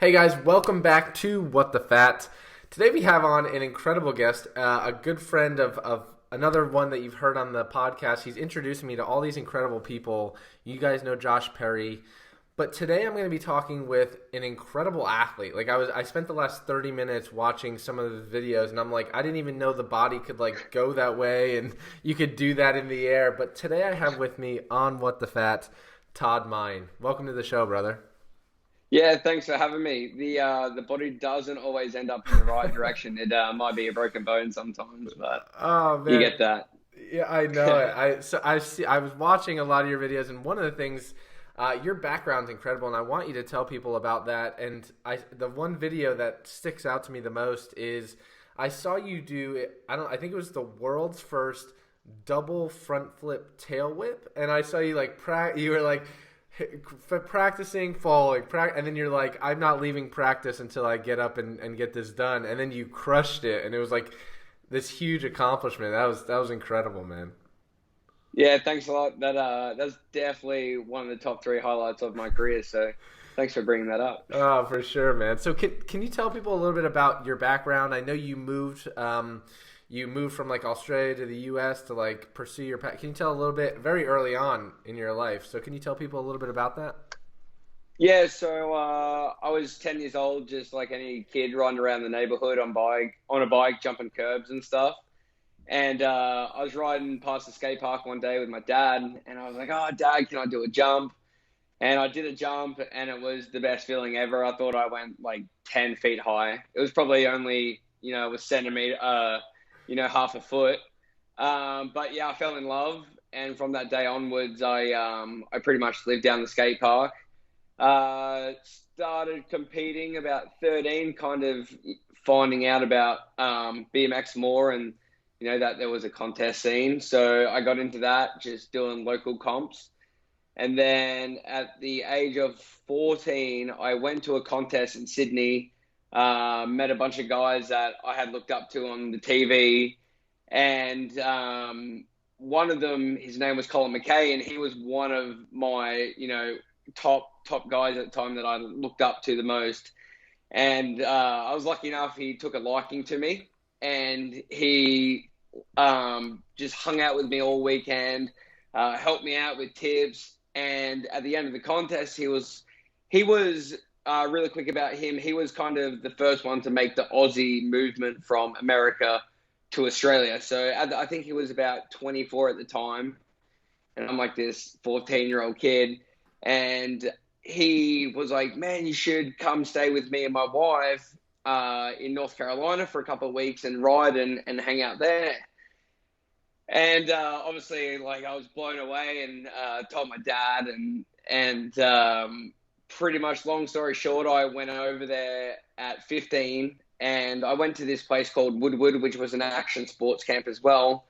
Hey guys, welcome back to What the Fat. Today we have on an incredible guest, a good friend of another one that you've heard on the podcast. He's introducing me to all these incredible people. You guys know Josh Perry. But today I'm going to be talking with an incredible athlete. I spent the last 30 minutes watching some of the videos and I'm like, I didn't even know the body could go that way and you could do that in the air. But today I have with me on What the Fat, Todd Meyn. Welcome to the show, brother. Yeah, thanks for having me. The body doesn't always end up in the right direction. It might be a broken bone sometimes, but Oh you man, get that. yeah, I know it. I was watching a lot of your videos, and one of the things, your background's incredible, and I want you to tell people about that. And the one video that sticks out to me the most is I saw you do it. I think it was the world's first double front flip tail whip, and I saw you you were practicing falling, and then you're like, I'm not leaving practice until I get up and get this done, and then you crushed it, and it was like this huge accomplishment. That was incredible, man. Yeah, thanks a lot. That's definitely one of the top three highlights of my career. So thanks for bringing that up. Oh, for sure, man. So can you tell people a little bit about your background? I know you moved from Australia to the U.S. to pursue your path. Can you tell a little bit very early on in your life? So can you tell people a little bit about that? Yeah, so I was 10 years old, just like any kid riding around the neighborhood on a bike, jumping curbs and stuff. And I was riding past the skate park one day with my dad, and I was like, "Oh, Dad, can I do a jump?" And I did a jump, and it was the best feeling ever. I thought I went 10 feet high. It was probably only, a centimeter, half a foot. But yeah, I fell in love, and from that day onwards, I pretty much lived down the skate park. Started competing about 13, kind of finding out about BMX more, and that there was a contest scene. So I got into that, just doing local comps. And then at the age of 14, I went to a contest in Sydney, met a bunch of guys that I had looked up to on the TV. And one of them, his name was Colin McKay, and he was one of my, top guys at the time that I looked up to the most. And I was lucky enough, he took a liking to me, and he just hung out with me all weekend, helped me out with tips. And at the end of the contest, he was really quick about him. He was kind of the first one to make the Aussie movement from America to Australia. So I think he was about 24 at the time. And I'm like this 14-year-old kid. And he was like, "Man, you should come stay with me and my wife in North Carolina for a couple of weeks and ride and hang out there." And obviously, I was blown away and told my dad. And pretty much, long story short, I went over there at 15. And I went to this place called Woodward, which was an action sports camp as well.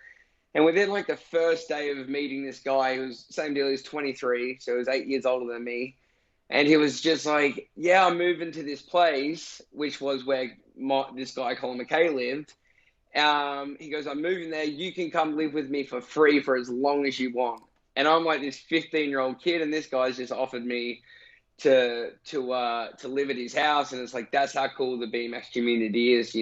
And within the first day of meeting this guy, who was same deal, he was 23, so he was 8 years older than me. And he was just like, "Yeah, I'm moving to this place," which was where this guy, Colin McKay, lived. He goes, "I'm moving there. You can come live with me for free for as long as you want." And I'm like this 15-year-old kid, and this guy's just offered me to live at his house. And it's that's how cool the BMX community is,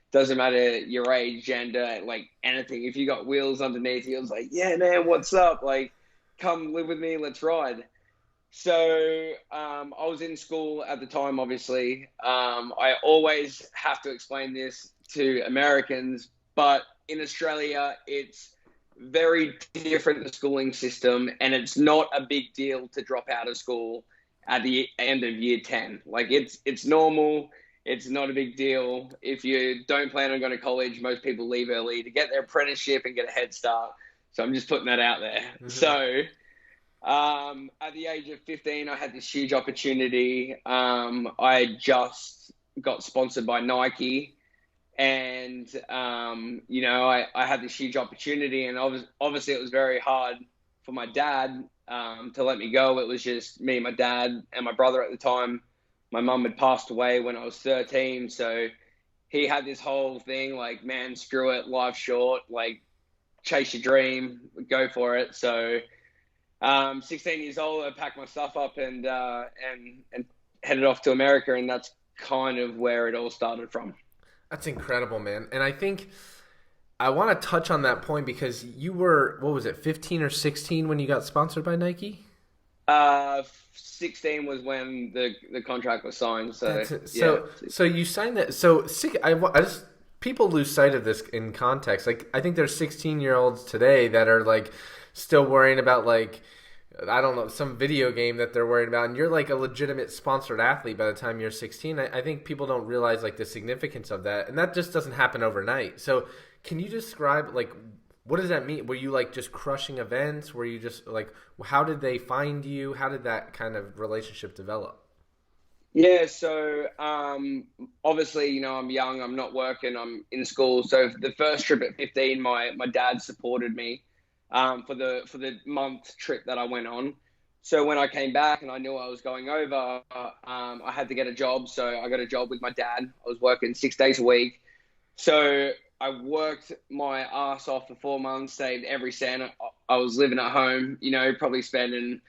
doesn't matter your age, gender, anything. If you got wheels underneath, he was like, "Yeah, man, what's up? Come live with me, let's ride." So I was in school at the time, obviously. I always have to explain this to Americans, but in Australia, it's very different, the schooling system, and it's not a big deal to drop out of school at the end of year 10. It's normal. It's not a big deal. If you don't plan on going to college, most people leave early to get their apprenticeship and get a head start. So I'm just putting that out there. Mm-hmm. So at the age of 15, I had this huge opportunity. I just got sponsored by Nike, and I had this huge opportunity, and obviously it was very hard for my dad to let me go. It was just me, my dad, and my brother at the time. My mum had passed away when I was 13, so he had this whole thing "Man, screw it, life's short, chase your dream, go for it." So 16 years old, I packed my stuff up and headed off to America, and that's kind of where it all started from. That's incredible, man. And I think I want to touch on that point because you were, what was it, 15 or 16 when you got sponsored by Nike? 16 was when the contract was signed. So That's it. yeah, So you signed that. So I just people lose sight of this in context. Like I think there's 16-year-olds today that are like still worrying about like I don't know some video game that they're worried about, and you're like a legitimate sponsored athlete by the time you're 16. I think people don't realize like the significance of that, and that just doesn't happen overnight. So can you describe like what does that mean? Were you like just crushing events? Were you just like how did they find you? How did that kind of relationship develop? yeah. So obviously, I'm young. I'm not working. I'm in school. So the first trip at 15, my dad supported me for the month trip that I went on. So when I came back and I knew I was going over, I had to get a job. So I got a job with my dad. I was working 6 days a week. So I worked my ass off for 4 months, saved every cent. I was living at home, probably spending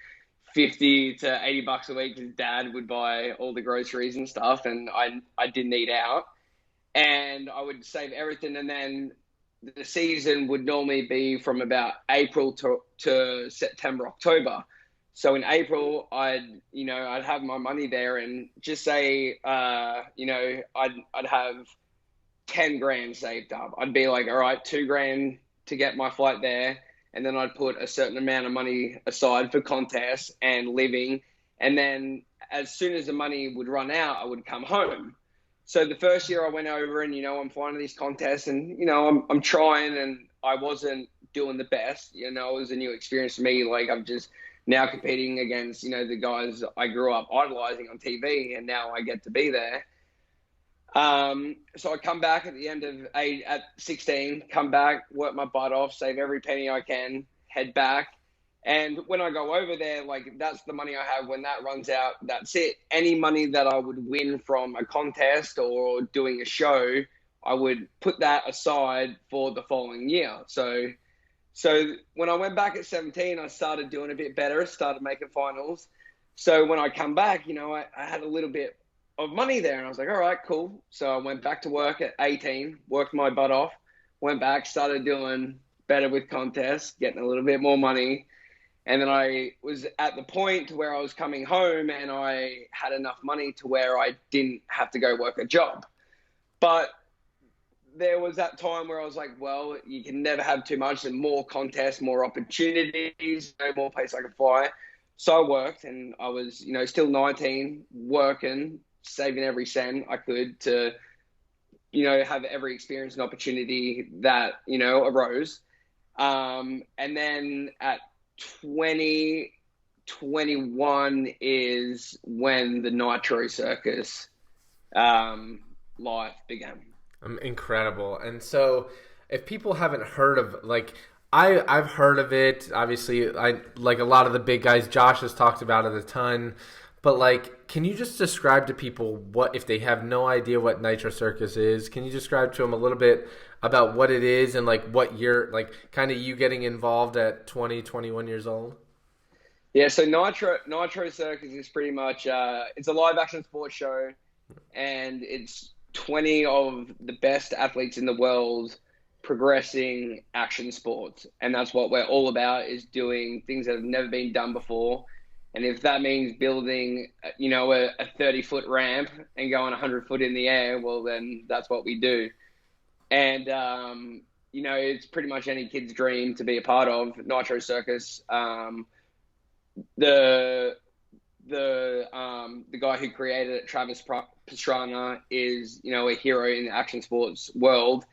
50 to 80 bucks a week because dad would buy all the groceries and stuff. And I didn't eat out. And I would save everything. And then the season would normally be from about April to September, October. So in April, I'd have my money there and just say, I'd have 10 grand saved up. I'd be like, all right, 2 grand to get my flight there. And then I'd put a certain amount of money aside for contests and living. And then as soon as the money would run out, I would come home. So the first year I went over and, I'm finding these contests and, I'm trying and I wasn't doing the best. It was a new experience for me. Like I'm just now competing against, the guys I grew up idolizing on TV and now I get to be there. So I come back at the end of at 16, come back, work my butt off, save every penny I can, head back. And when I go over there, like that's the money I have. When that runs out, that's it. Any money that I would win from a contest or doing a show, I would put that aside for the following year. So when I went back at 17, I started doing a bit better, started making finals. So when I come back, I had a little bit of money there and I was like, all right, cool. So I went back to work at 18, worked my butt off, went back, started doing better with contests, getting a little bit more money. And then I was at the point where I was coming home and I had enough money to where I didn't have to go work a job. But there was that time where I was like, well, you can never have too much and more contests, more opportunities, no more place I could fly. So I worked and I was, still 19, working, saving every cent I could to, have every experience and opportunity that, arose. And then at 2021 is when the Nitro Circus life began. Incredible. And so if people haven't heard of like I've heard of it, obviously I like a lot of the big guys, Josh has talked about it a ton, but like can you just describe to people what if they have no idea what Nitro Circus is, can you describe to them a little bit about what it is and like what you're like kind of you getting involved at 20, 21 years old? Yeah, so Nitro Circus is pretty much it's a live action sports show and it's 20 of the best athletes in the world progressing action sports. And that's what we're all about, is doing things that have never been done before. And if that means building, a 30-foot ramp and going 100 foot in the air, well, then that's what we do. And, it's pretty much any kid's dream to be a part of Nitro Circus. The guy who created it, Travis Pastrana, is a hero in the action sports world,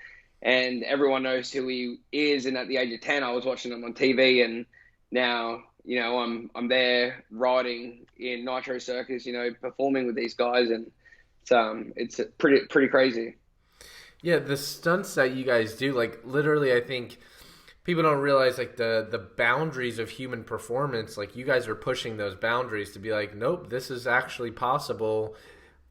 and everyone knows who he is. And at the age of 10, I was watching him on TV, and now I'm there riding in Nitro Circus, performing with these guys, and it's pretty crazy. Yeah, the stunts that you guys do, like literally, I think people don't realize like the boundaries of human performance. Like you guys are pushing those boundaries to be like, nope, this is actually possible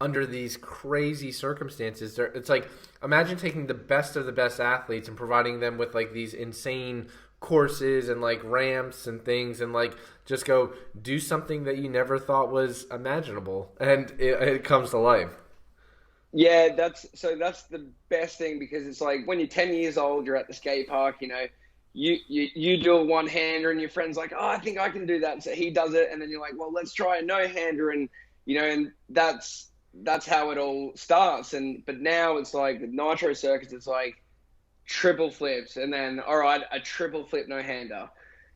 under these crazy circumstances. It's like imagine taking the best of the best athletes and providing them with like these insane courses and like ramps and things, and like just go do something that you never thought was imaginable, and it comes to life. Yeah, that's the best thing, because it's like when you're 10 years old, you're at the skate park, you do a one-hander and your friend's like, oh, I think I can do that. So he does it, and then you're like, well, let's try a no-hander, and and that's how it all starts. But now it's like the Nitro Circus, it's like triple flips, and then all right, a triple flip no-hander,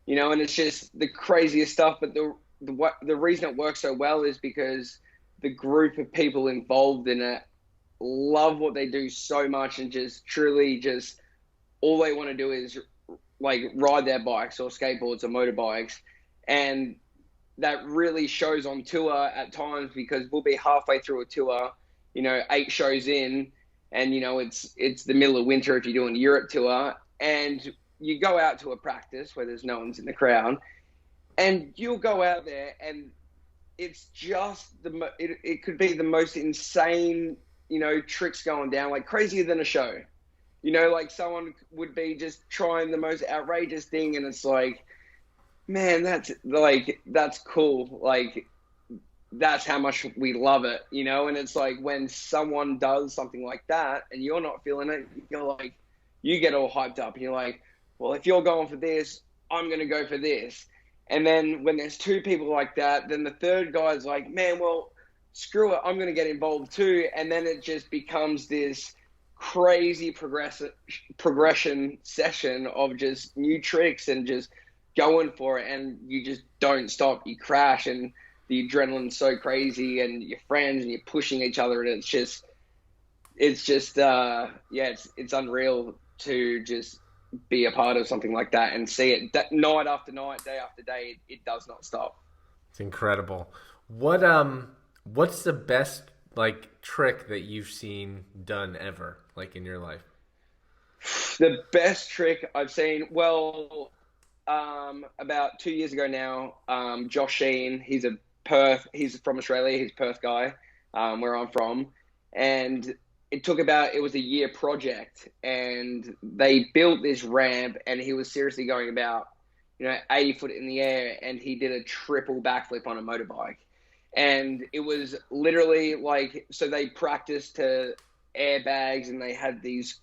and it's just the craziest stuff. But the reason it works so well is because the group of people involved in it love what they do so much, and just truly just all they want to do is like ride their bikes or skateboards or motorbikes. And that really shows on tour at times, because we'll be halfway through a tour, 8 shows in, and it's the middle of winter if you're doing a Europe tour, and you go out to a practice where there's no one's in the crowd, and you'll go out there and it's just it could be the most insane tricks going down, like crazier than a show. Like someone would be just trying the most outrageous thing, and it's like, man, that's cool. Like, that's how much we love it, and it's like when someone does something like that and you're not feeling it, you get all hyped up and you're like, well, if you're going for this, I'm going to go for this. And then when there's 2 people like that, then the third guy's like, man, well, screw it, I'm going to get involved too. And then it just becomes this crazy progression session of just new tricks and just going for it. And you just don't stop. You crash, and the adrenaline's so crazy, and your friends, and you're pushing each other. And it's unreal to just be a part of something like that and see it night after night, day after day. It does not stop. It's incredible. What's the best like trick that you've seen done ever, like in your life? The best trick I've seen, well, about 2 years ago now, Josh Sheen, he's from Australia, he's a Perth guy, where I'm from, and it was a year project, and they built this ramp, and he was seriously going about 80 foot in the air, and he did a triple backflip on a motorbike. And it was literally like, so they practiced to airbags, and they had these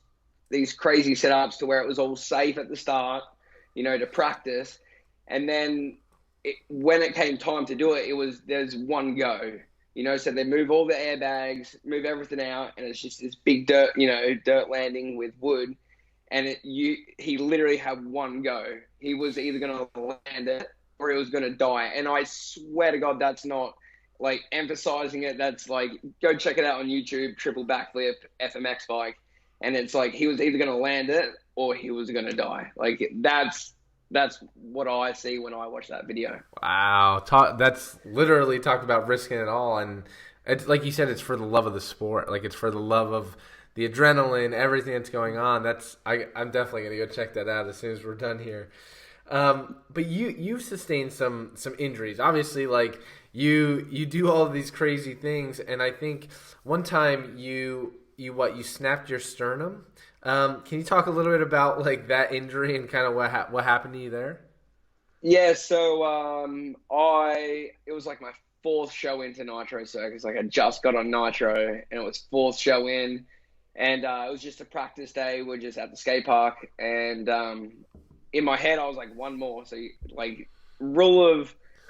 crazy setups to where it was all safe at the start, to practice. And then when it came time to do it, there's one go, so they move all the airbags, move everything out, and it's just this big dirt landing with wood. And he literally had one go. He was either going to land it or he was going to die. And I swear to God, that's not like emphasizing it. That's like, go check it out on YouTube, triple backflip FMX bike. And it's like, he was either going to land it or he was going to die. Like, that's what I see when I watch that video. Wow. That's literally talk about risking it all. And it's like you said, it's for the love of the sport. Like, it's for the love of the adrenaline, everything that's going on. I'm definitely going to go check that out as soon as we're done here. But you've sustained some injuries. Obviously, like you do all of these crazy things, and I think one time you snapped your sternum. Can you talk a little bit about like that injury and kind of what happened to you there? Yeah, so it was like my 4th show into Nitro Circus. Like, I just got on Nitro, and it was 4th show in, and it was just a practice day. We're just at the skate park, and in my head I was like, one more. So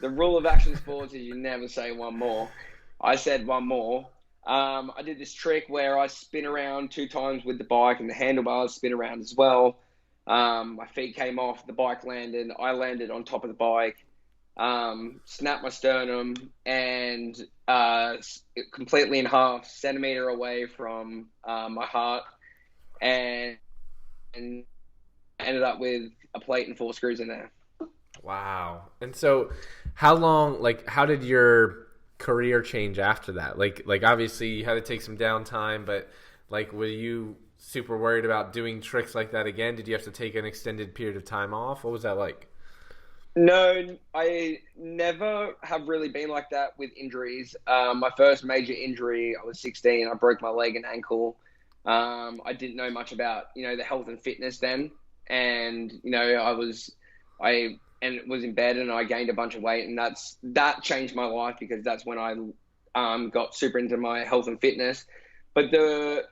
the rule of action sports is you never say one more. I said one more. I did this trick where I spin around 2 times with the bike, and the handlebars spin around as well. My feet came off, the bike landed, I landed on top of the bike, snapped my sternum, and completely in half, centimeter away from my heart, and ended up with a plate and 4 screws in there. Wow. And so how did your career change after that? Like obviously you had to take some downtime, but like, were you super worried about doing tricks like that again? Did you have to take an extended period of time off? What was that like? No, I never have really been like that with injuries. My first major injury, I was 16. I broke my leg and ankle. I didn't know much about, the health and fitness then. and I was in bed and I gained a bunch of weight, and that changed my life because that's when I got super into my health and fitness. But the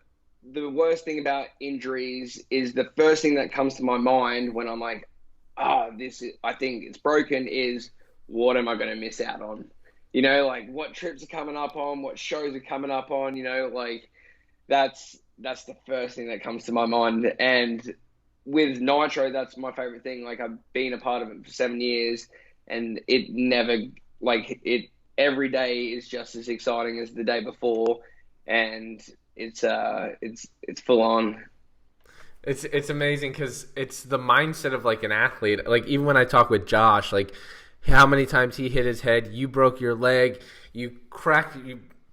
worst thing about injuries is the first thing that comes to my mind when I'm like, I think it's broken, is what am I going to miss out on? Like what trips are coming up on, what shows are coming up on, like that's the first thing that comes to my mind. And with Nitro, that's my favorite thing. Like I've been a part of it for 7 years, and it never every day is just as exciting as the day before, and it's full on. It's amazing because it's the mindset of like an athlete. Like even when I talk with Josh, like how many times he hit his head, you broke your leg, you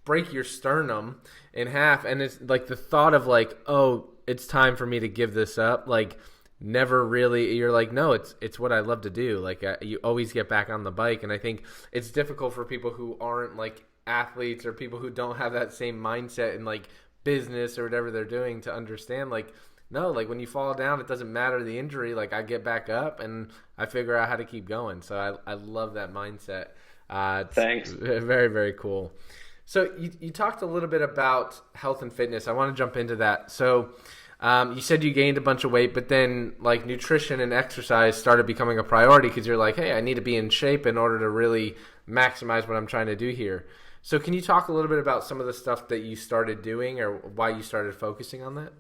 break your sternum in half, and it's like the thought of like, oh, it's time for me to give this up. Like never really, you're like, no, it's what I love to do. Like you always get back on the bike, and I think it's difficult for people who aren't like athletes or people who don't have that same mindset in like business or whatever they're doing to understand like, no, like when you fall down, it doesn't matter the injury. Like I get back up and I figure out how to keep going. So I love that mindset. Thanks. Very, very cool. So you talked a little bit about health and fitness. I want to jump into that. So you said you gained a bunch of weight, but then like nutrition and exercise started becoming a priority because you're like, hey, I need to be in shape in order to really maximize what I'm trying to do here. So can you talk a little bit about some of the stuff that you started doing or why you started focusing on that?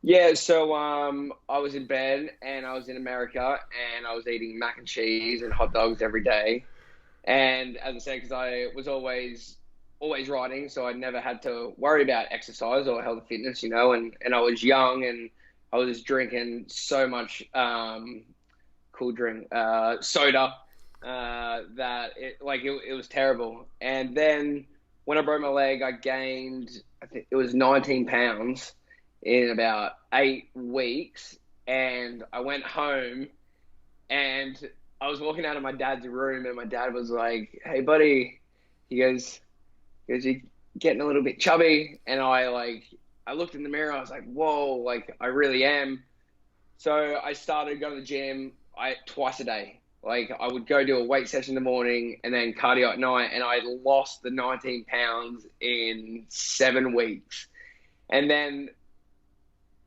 Yeah, so I was in bed and I was in America and I was eating mac and cheese and hot dogs every day. And as I said, because I was always riding, so I never had to worry about exercise or health and fitness, and I was young and I was drinking so much cool drink, soda, that it was terrible. And then when I broke my leg, I gained, I think it was 19 pounds in about 8 weeks. And I went home and I was walking out of my dad's room and my dad was like, hey buddy, he goes, you're getting a little bit chubby. And I looked in the mirror, I was like, whoa, like I really am. So I started going to the gym twice a day. Like I would go do a weight session in the morning and then cardio at night, and I lost the 19 pounds in 7 weeks. And then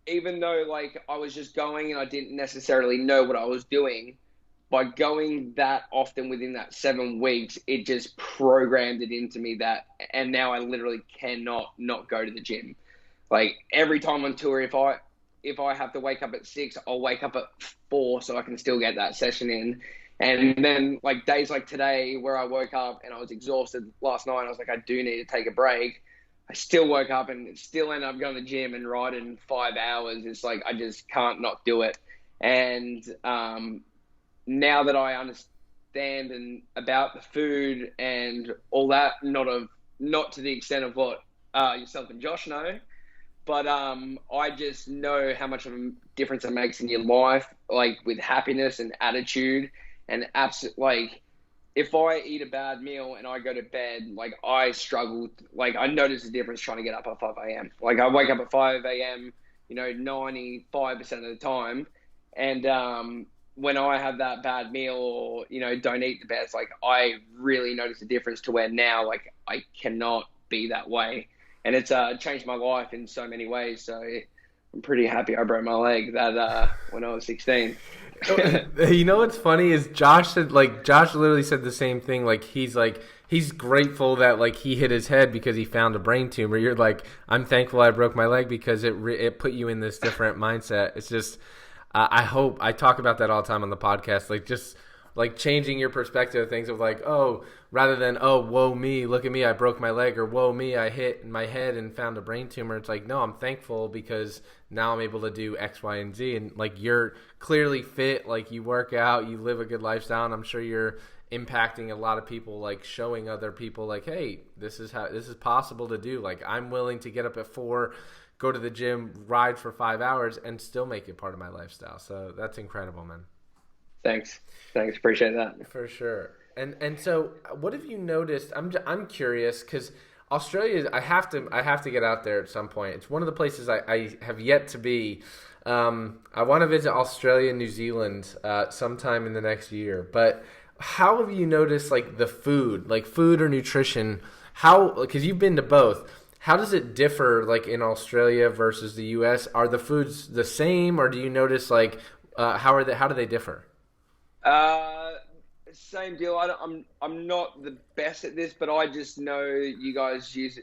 even though like I was just going and I didn't necessarily know what I was doing, by going that often within that 7 weeks, it just programmed it into me and now I literally cannot not go to the gym. Like every time on tour, if I have to wake up at 6, I'll wake up at 4 so I can still get that session in. And then like days like today where I woke up and I was exhausted last night, I was like, I do need to take a break. I still woke up and still end up going to the gym and riding 5 hours. It's like, I just can't not do it. And now that I understand about the food and all that, not to the extent of what yourself and Josh know, but I just know how much of a difference it makes in your life, like with happiness and attitude and like if I eat a bad meal and I go to bed, like I struggle, like I notice the difference trying to get up at 5 a.m. Like I wake up at 5 a.m., 95% of the time. And when I have that bad meal or, don't eat the best, like I really notice the difference to where now, like I cannot be that way. And it's changed my life in so many ways. So I'm pretty happy I broke my leg when I was 16. You know what's funny is Josh literally said the same thing. Like he's grateful that like he hit his head because he found a brain tumor. You're like, I'm thankful I broke my leg because it put you in this different mindset. It's just I hope I talk about that all the time on the podcast. Like just like changing your perspective of things of like, oh, rather than, oh, whoa me, look at me, I broke my leg, or whoa me, I hit my head and found a brain tumor. It's like, no, I'm thankful because now I'm able to do X, Y, and Z. And like you're clearly fit, like you work out, you live a good lifestyle, and I'm sure you're impacting a lot of people, like showing other people like, hey, this is possible to do. Like I'm willing to get up at 4, go to the gym, ride for 5 hours, and still make it part of my lifestyle. So that's incredible, man. Thanks. Appreciate that. For sure. And so what have you noticed? I'm curious because Australia, I have to get out there at some point. It's one of the places I have yet to be. I want to visit Australia and New Zealand sometime in the next year. But how have you noticed like the food, like food or nutrition? How, because you've been to both. How does it differ, like in Australia versus the U.S.? Are the foods the same, or do you notice like how do they differ? Same deal. I'm not the best at this, but I just know you guys use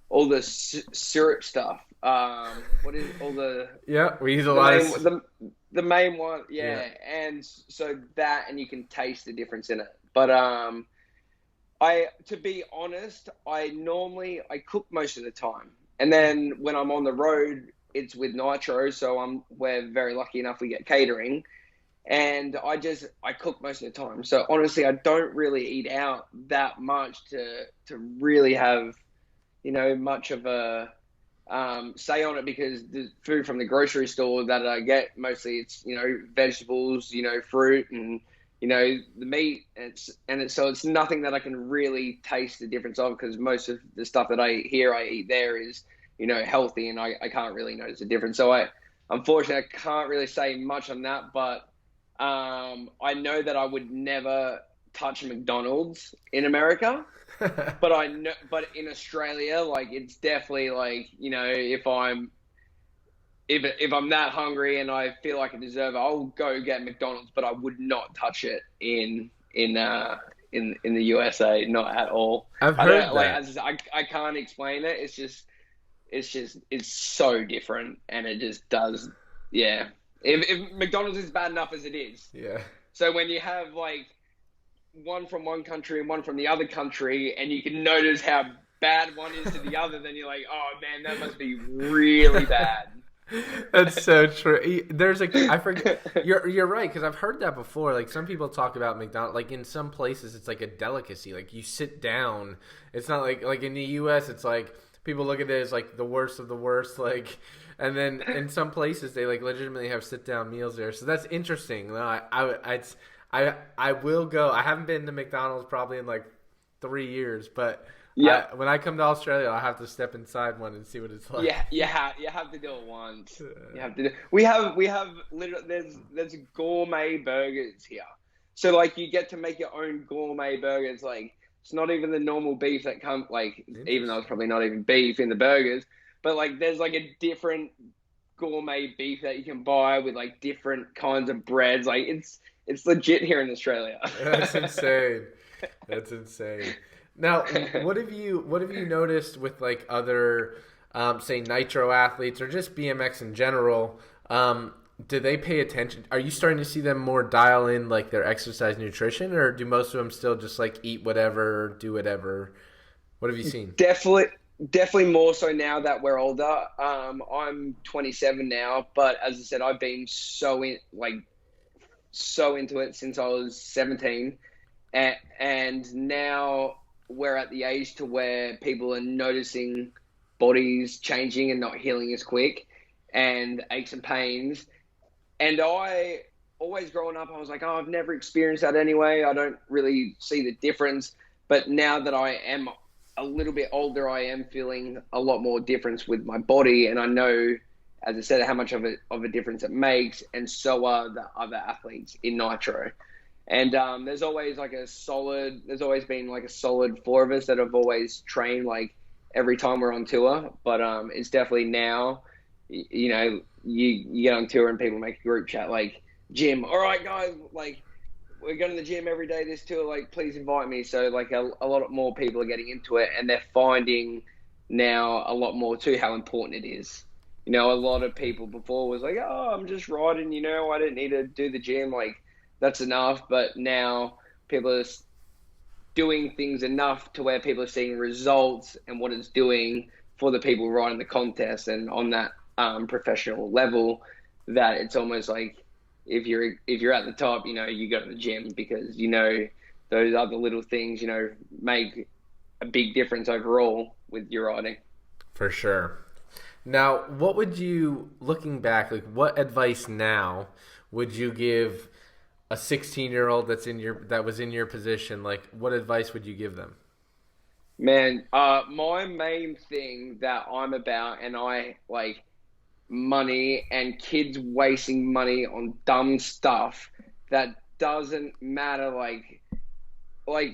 all the syrup stuff. What is all the Yeah, we use a lot of the main one, yeah. And so that, and you can taste the difference in it. But to be honest, I cook most of the time, and then when I'm on the road, it's with Nitro. So we're very lucky enough we get catering, and I cook most of the time. So honestly, I don't really eat out that much to really have much of a say on it, because the food from the grocery store that I get, mostly it's vegetables, fruit, and the meat. So it's nothing that I can really taste the difference of, because most of the stuff that I eat there is healthy, and I can't really notice the difference. So unfortunately I can't really say much on that, but I know that I would never touch McDonald's in America. But but in Australia, like, it's definitely like, if I'm that hungry and I feel like I deserve it, I'll go get McDonald's, but I would not touch it in the USA, not at all. I've heard that. Like, I can't explain it. It's so different, and it just does. Yeah. If McDonald's is bad enough as it is. Yeah. So when you have like one from one country and one from the other country, and you can notice how bad one is to the other, then you're like, oh man, that must be really bad. That's so true. I forget. You're right, because I've heard that before. Like, some people talk about McDonald's. Like, in some places, it's like a delicacy. Like, you sit down. It's not like in the U.S. It's like people look at it as like the worst of the worst. Like, and then in some places they like legitimately have sit down meals there. So that's interesting. I will go. I haven't been to McDonald's probably in like 3 years, but yeah, when I come to Australia, I'll have to step inside one and see what it's like. Yeah, you have to do it once. You have to do. We have literally there's gourmet burgers here. So like, you get to make your own gourmet burgers. Like, it's not even the normal beef that comes, like, even though it's probably not even beef in the burgers, but like, there's like a different gourmet beef that you can buy with like different kinds of breads. Like, it's legit here in Australia. That's insane. That's insane. Now, what have you noticed with like other, say, Nitro athletes or just BMX in general? Do they pay attention? Are you starting to see them more dial in like their exercise nutrition, or do most of them still just like eat whatever, do whatever? What have you seen? Definitely more so now that we're older. I'm 27 now, but as I said, I've been so into it since I was 17, and now we're at the age to where people are noticing bodies changing and not healing as quick, and aches and pains. And I always, growing up, I was like, oh, I've never experienced that anyway. I don't really see the difference. But now that I am a little bit older, I am feeling a lot more difference with my body, and I know, as I said, how much of a difference it makes, and so are the other athletes in Nitro. And there's always been like a solid four of us that have always trained like every time we're on tour. But it's definitely now, you get on tour and people make a group chat like, gym, all right guys, like, we're going to the gym every day this tour, like, please invite me. So like a lot more people are getting into it, and they're finding now a lot more too how important it is. A lot of people before was like, oh, I'm just riding, I didn't need to do the gym, like, that's enough. But now people are doing things enough to where people are seeing results and what it's doing for the people riding the contest and on that professional level, that it's almost like, if you're at the top, you go to the gym, because those other little things make a big difference overall with your riding. For sure. Now, what would you, looking back, like, what advice now would you give a 16-year-old that was in your position? Like, what advice would you give them? Man, my main thing that I'm about, and I like money and kids wasting money on dumb stuff that doesn't matter. Like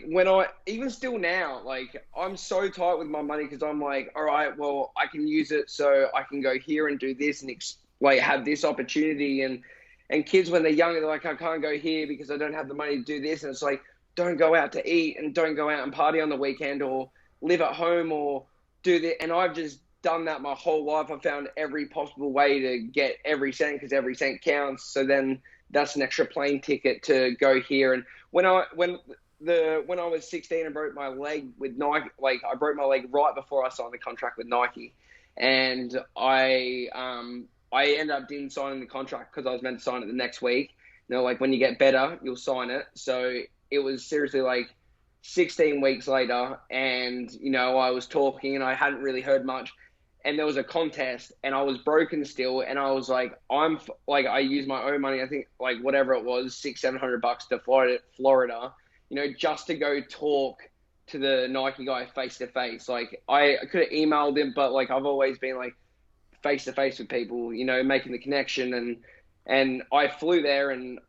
when I, even still now, like I'm so tight with my money because I'm like, all right, well, I can use it so I can go here and do this and like have this opportunity. And kids, when they're younger, they're like, I can't go here because I don't have the money to do this. And it's like, don't go out to eat and don't go out and party on the weekend or live at home or do that. And I've just done that my whole life. I found every possible way to get every cent because every cent counts. So then that's an extra plane ticket to go here. And when I was 16 and broke my leg with Nike, like I broke my leg right before I signed the contract with Nike, and I ended up didn't sign the contract because I was meant to sign it the next week. You know, like when you get better, you'll sign it. So it was seriously like 16 weeks later, and you know I was talking and I hadn't really heard much, and there was a contest and I was broken still, and I was like, I used my own money, I think like whatever it was, $600-700 to Florida, you know, just to go talk to the Nike guy face to face. Like I could have emailed him, but like I've always been like face to face with people, you know, making the connection, and I flew there, and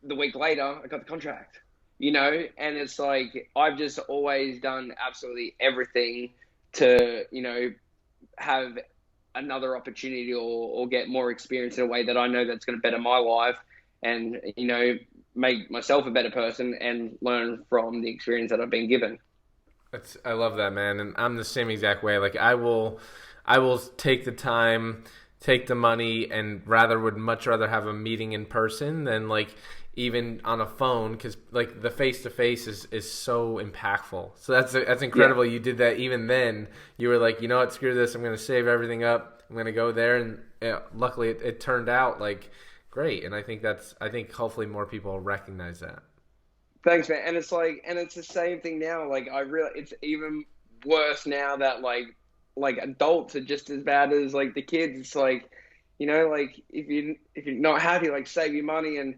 the week later I got the contract, you know, and it's like I've just always done absolutely everything to, you know, have another opportunity or get more experience in a way that I know that's going to better my life and, you know, make myself a better person and learn from the experience that I've been given. I love that, man. And I'm the same exact way. Like I will take the time, take the money, and would much rather have a meeting in person than like even on a phone, because like the face to face is so impactful. So that's incredible. Yeah. You did that even then. You were like, you know what, screw this. I'm going to save everything up. I'm going to go there, and luckily it turned out like great. And I think hopefully more people recognize that. Thanks, man. And it's the same thing now. Like it's even worse now that like adults are just as bad as like the kids. It's like, you know, like if you're not happy, like save your money and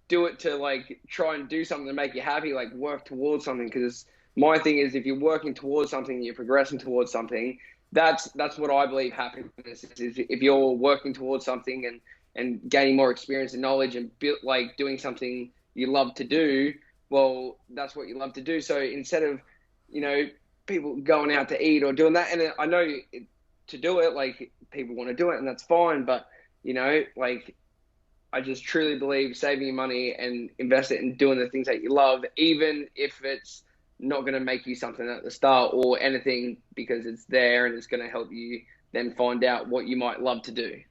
do it to like try and do something to make you happy, like work towards something. Because my thing is, if you're working towards something, you're progressing towards something. That's what I believe happiness is. If you're working towards something and gaining more experience and knowledge and doing something you love to do, well, that's what you love to do. So instead of, you know, people going out to eat or doing that, and I know to do it, like people want to do it and that's fine, but you know, like I just truly believe saving your money and invest it in doing the things that you love, even if it's not going to make you something at the start or anything, because it's there and it's going to help you then find out what you might love to do.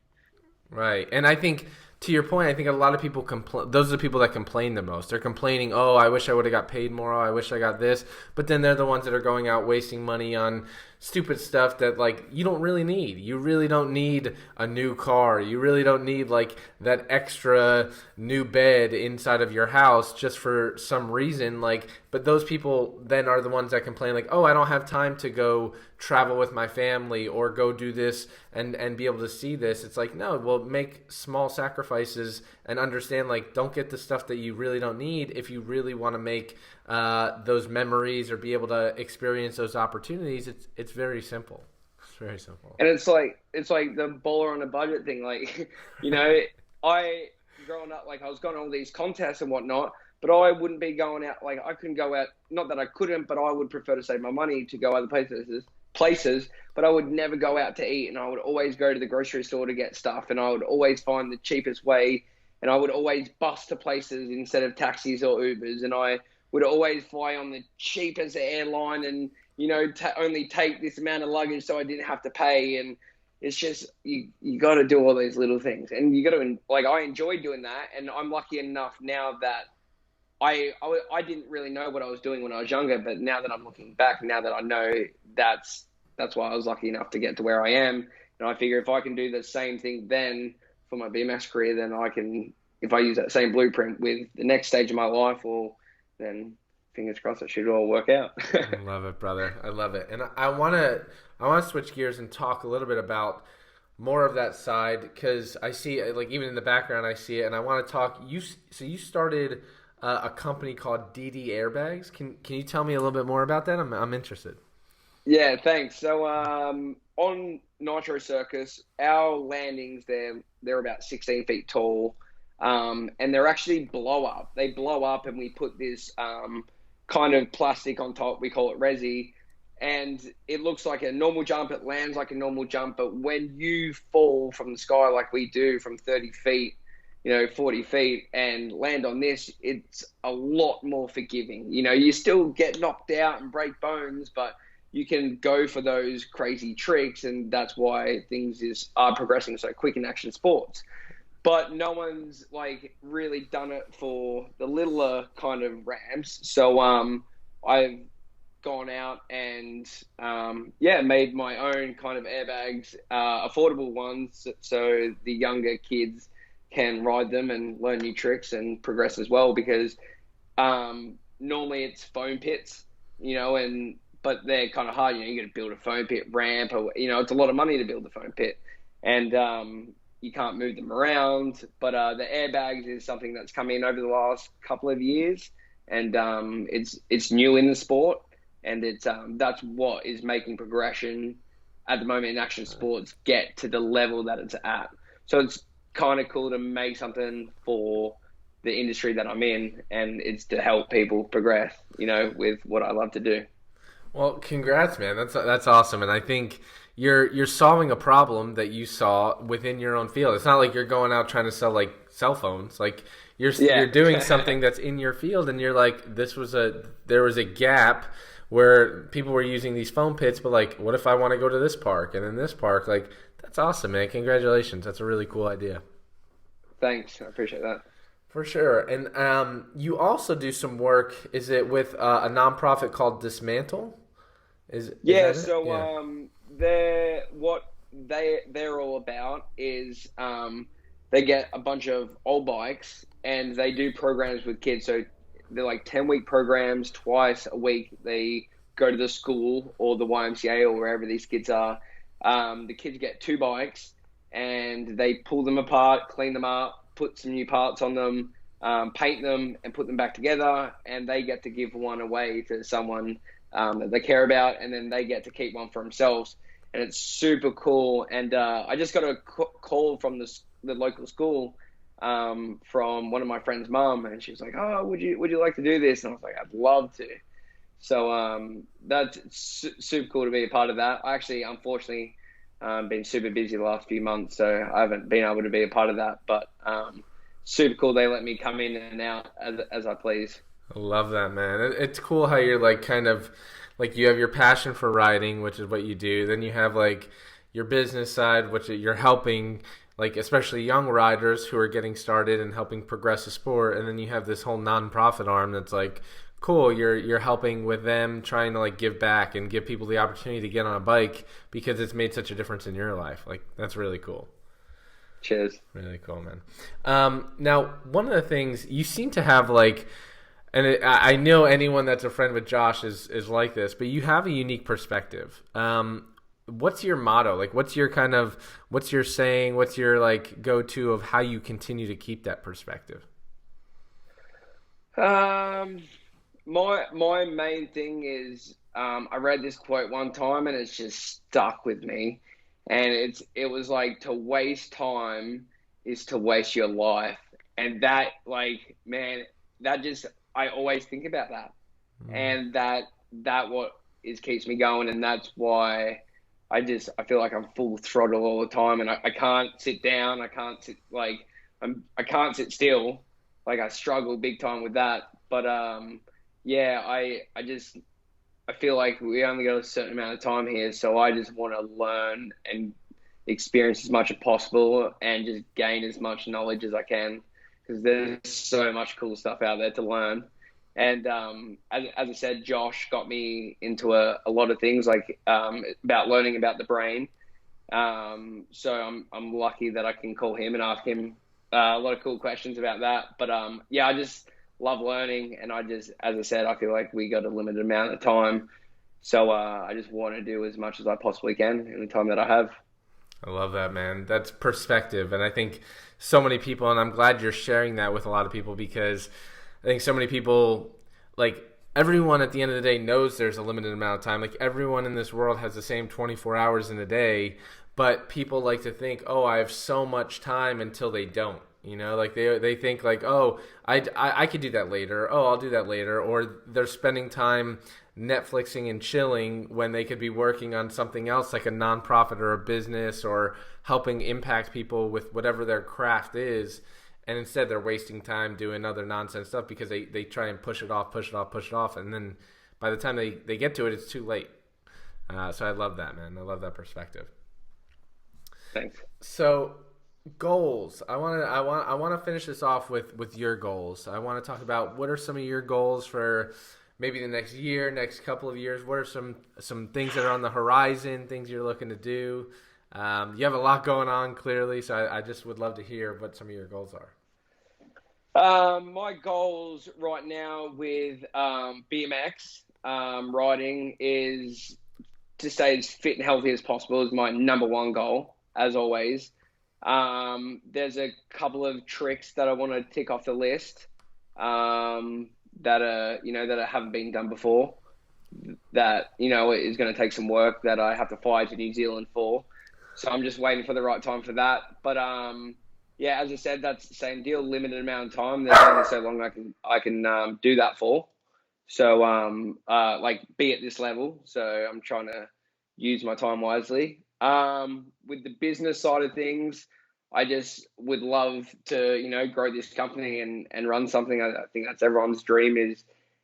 Right. And I think, to your point, I think a lot of people those are the people that complain the most. They're complaining, oh, I wish I would have got paid more. Oh, I wish I got this. But then they're the ones that are going out wasting money on stupid stuff that, like, you don't really need. You really don't need a new car. You really don't need, like, that extra new bed inside of your house just for some reason. Like, but those people then are the ones that complain, like, oh, I don't have time to go travel with my family or go do this and be able to see this. It's like, no, well, make small sacrifices and understand, like, don't get the stuff that you really don't need if you really want to make those memories or be able to experience those opportunities. It's very simple. It's very simple. And it's like the baller on a budget thing. Like, you know, growing up, like I was going to all these contests and whatnot, but I wouldn't be going out. Like I couldn't go out. Not that I couldn't, but I would prefer to save my money to go other places. But I would never go out to eat, and I would always go to the grocery store to get stuff, and I would always find the cheapest way, and I would always bus to places instead of taxis or Ubers, and I would always fly on the cheapest airline and, you know, only take this amount of luggage so I didn't have to pay. And it's just, you got to do all these little things. And you got to, like, I enjoy doing that. And I'm lucky enough now that I didn't really know what I was doing when I was younger. But now that I'm looking back, now that I know, that's why I was lucky enough to get to where I am. And I figure if I can do the same thing then for my BMX career, then I can, if I use that same blueprint with the next stage of my life, well, then fingers crossed it should all work out. I love it, brother. I love it. And I want to switch gears and talk a little bit about more of that side, because I see, like, even in the background, I see it, and I want to talk. So you started a company called DD Airbags. Can you tell me a little bit more about that? I'm interested. Yeah, thanks. So on Nitro Circus, our landings they're about 16 feet tall, and they're actually blow up. They blow up, and we put this kind of plastic on top. We call it resi, and it looks like a normal jump. It lands like a normal jump, but when you fall from the sky like we do from 30 feet, 40 feet, and land on this, it's a lot more forgiving. You still get knocked out and break bones, but you can go for those crazy tricks, and that's why things are progressing so quick in action sports. But no one's like really done it for the littler kind of ramps. So I've gone out and made my own kind of airbags, affordable ones, so the younger kids can ride them and learn new tricks and progress as well. Because normally it's foam pits, but they're kind of hard. You got to build a foam pit ramp, or it's a lot of money to build the foam pit, and you can't move them around. But the airbags is something that's come in over the last couple of years, and it's new in the sport, and it's that's what is making progression at the moment in action sports get to the level that it's at. So it's kind of cool to make something for the industry that I'm in, and it's to help people progress, with what I love to do. Well, congrats, man. That's awesome, and I think you're solving a problem that you saw within your own field. It's not like you're going out trying to sell like cell phones. Like you're doing something that's in your field, and you're like, there was a gap where people were using these foam pits, but like, what if I want to go to this park and then this park? Like, that's awesome, man. Congratulations. That's a really cool idea. Thanks. I appreciate that. For sure. And you also do some work. Is it with a nonprofit called Dismantle? They're all about is they get a bunch of old bikes and they do programs with kids. So they're like 10-week programs. Twice a week they go to the school or the YMCA or wherever these kids are. The kids get 2 bikes and they pull them apart, clean them up, put some new parts on them, paint them, and put them back together. And they get to give one away to someone that they care about, and then they get to keep one for themselves. And it's super cool. And I just got a call from the local school from one of my friend's mom, and she was like, "Oh, would you like to do this?" And I was like, "I'd love to." So that's super cool to be a part of that. I actually, unfortunately, been super busy the last few months, so I haven't been able to be a part of that. But super cool. They let me come in and out as I please. I love that, man. It's cool how you're like kind of like you have your passion for riding, which is what you do. Then you have like your business side, which you're helping like especially young riders who are getting started and helping progress the sport. And then you have this whole nonprofit arm that's like, cool, you're helping with them, trying to like give back and give people the opportunity to get on a bike because it's made such a difference in your life. Like that's really cool. Cheers. Really cool, man. Now, one of the things you seem to have like, and I know anyone that's a friend with Josh is like this, but you have a unique perspective. What's your motto? Like, what's your saying? What's your like go-to of how you continue to keep that perspective? My main thing is I read this quote one time and it's just stuck with me, and it was like, to waste time is to waste your life. And that, like, man, that just, I always think about that. And that what keeps me going, and that's why I feel like I'm full throttle all the time, and I can't sit down. I can't sit I can't sit still. Like I struggle big time with that. But I feel like we only got a certain amount of time here, so I just want to learn and experience as much as possible and just gain as much knowledge as I can, because there's so much cool stuff out there to learn. And as I said, Josh got me into a lot of things, like about learning about the brain. So I'm lucky that I can call him and ask him a lot of cool questions about that. But I just love learning, and as I said, I feel like we got a limited amount of time. So I just want to do as much as I possibly can in the time that I have. I love that, man. That's perspective. And I think so many people, and I'm glad you're sharing that with a lot of people, because I think so many people, like, everyone at the end of the day knows there's a limited amount of time. Like, everyone in this world has the same 24 hours in a day, but people like to think, oh, I have so much time, until they don't. You know, like they think like, oh, I could do that later. Oh, I'll do that later. Or they're spending time Netflixing and chilling when they could be working on something else, like a nonprofit or a business, or helping impact people with whatever their craft is. And instead they're wasting time doing other nonsense stuff because they try and push it off. And then by the time they get to it, it's too late. So I love that, man. I love that perspective. Thanks. So goals. I want to finish this off with your goals. I want to talk about what are some of your goals for maybe the next year, next couple of years. What are some things that are on the horizon, things you're looking to do? You have a lot going on, clearly, so I just would love to hear what some of your goals are. My goals right now with BMX riding is to stay as fit and healthy as possible is my number one goal, as always. There's a couple of tricks that I want to tick off the list that haven't been done before, that is going to take some work that I have to fly to New Zealand for. So I'm just waiting for the right time for that. But as I said, that's the same deal. Limited amount of time. There's only so long I can do that for. So be at this level. So I'm trying to use my time wisely. With the business side of things, I just would love to, grow this company and run something. I think that's everyone's dream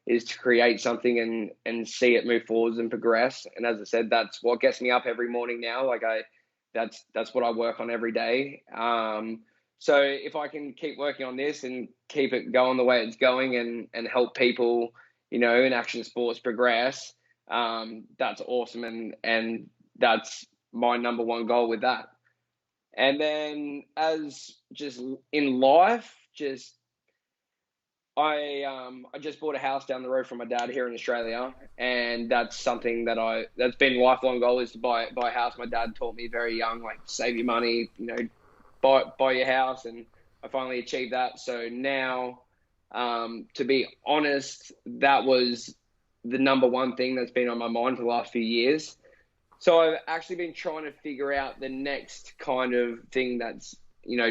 is to create something and see it move forwards and progress. And as I said, that's what gets me up every morning now. That's what I work on every day. So if I can keep working on this and keep it going the way it's going and help people, in action sports progress, that's awesome. And that's my number one goal with that. And then as just in life, I just bought a house down the road from my dad here in Australia, and that's something that's been a lifelong goal, is to buy a house. My dad taught me very young, like, save your money, buy your house, and I finally achieved that. So now, to be honest, that was the number one thing that's been on my mind for the last few years. So I've actually been trying to figure out the next kind of thing that's,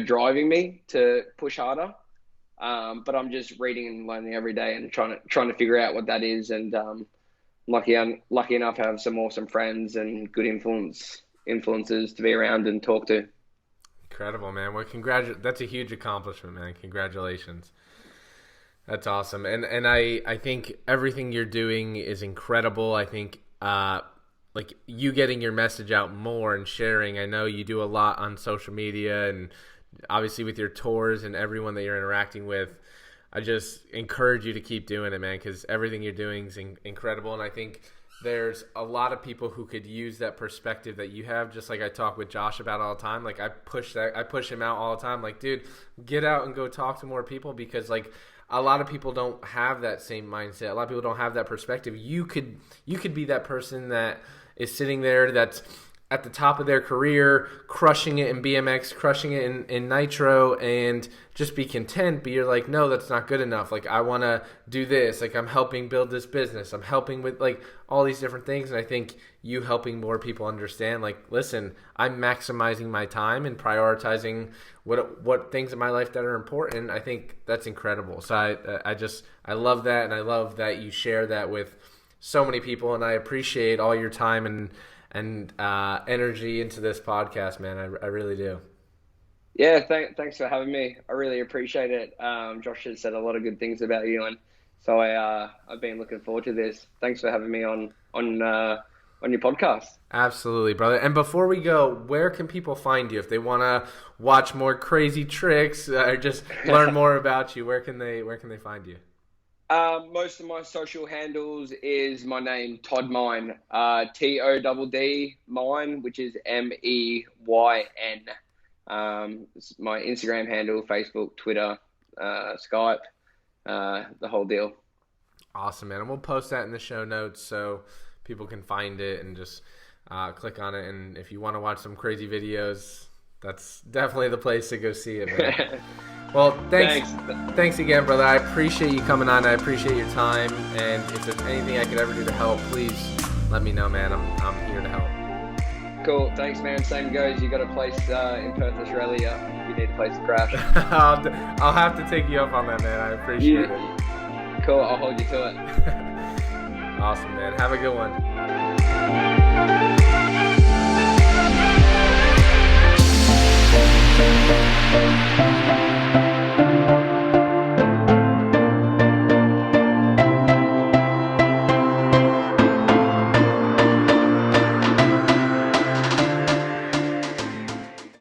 driving me to push harder. But I'm just reading and learning every day and trying to figure out what that is. And lucky enough to have some awesome friends and good influences to be around and talk to. Incredible, man. Well, that's a huge accomplishment, man. Congratulations. That's awesome. And I think everything you're doing is incredible. I think like you getting your message out more and sharing. I know you do a lot on social media and obviously with your tours and everyone that you're interacting with. I just encourage you to keep doing it, man, because everything you're doing is incredible. And I think there's a lot of people who could use that perspective that you have, just like I talk with Josh about all the time. Like, I push him out all the time. Like, dude, get out and go talk to more people, because like a lot of people don't have that same mindset. A lot of people don't have that perspective. You could be that person that is sitting there that's at the top of their career, crushing it in BMX, crushing it in Nitro, and just be content. But you're like, no, that's not good enough. Like, I want to do this. Like, I'm helping build this business. I'm helping with like all these different things. And I think you helping more people understand, like, listen, I'm maximizing my time and prioritizing what things in my life that are important. I think that's incredible. So I love that. And I love that you share that with so many people. And I appreciate all your time and energy into this podcast, man. I really do. Yeah, thanks for having me. I really appreciate it. Josh has said a lot of good things about you, and so I've been looking forward to this. Thanks for having me on your podcast. Absolutely, brother. And before we go, where can people find you if they want to watch more crazy tricks or just learn more about you? Where can they find you? Most of my social handles is my name, Todd Meyn, TODD Meyn, which is MEYN. It's my Instagram handle, Facebook, Twitter, Skype, the whole deal. Awesome, man. And we'll post that in the show notes so people can find it and just click on it. And if you want to watch some crazy videos, that's definitely the place to go see it, man. Well, thanks again, brother. I appreciate you coming on. I appreciate your time. And if there's anything I could ever do to help, please let me know, man. I'm here to help. Cool. Thanks, man. Same goes. You got a place in Perth, Australia. You need a place to crash. I'll have to take you up on that, man. I appreciate it. Cool. I'll hold you to it. Awesome, man. Have a good one.